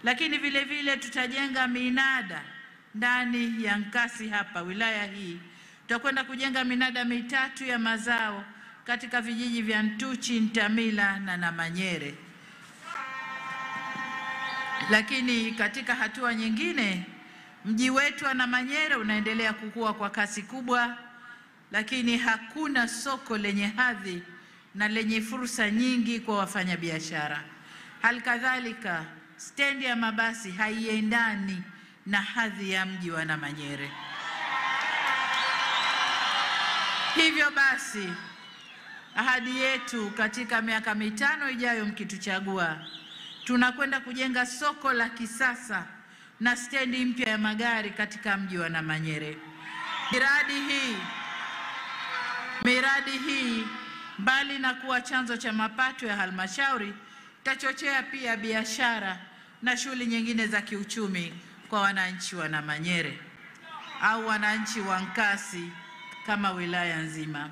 Lakini vile vile tutajenga minada ndani ya Nkasi hapa wilaya hii. Tutakwenda kujenga minada mitatu ya mazao katika vijiji vya Ntuchi, Ntamila na Namanyere. Lakini katika hatua nyingine, mji wetu wa Namanyere unaendelea kukua kwa kasi kubwa, lakini hakuna soko lenye hadhi na lenye fursa nyingi kwa wafanyabiashara. Halikadhalika, stendi ya mabasi haiendani na hadhi ya mji wa Namanyere. Hivyo basi, ahadi yetu katika miaka 5 ijayo mkituchagua, tunakwenda kujenga soko la kisasa na stendi mpya ya magari katika mji wa Namanyere. Miradi hii mbali na kuwa chanzo cha mapato ya halmashauri, itachochea pia biashara na shughuli nyingine za kiuchumi kwa wananchi wa Namanyere au wananchi wa Nkasi kama wilaya nzima.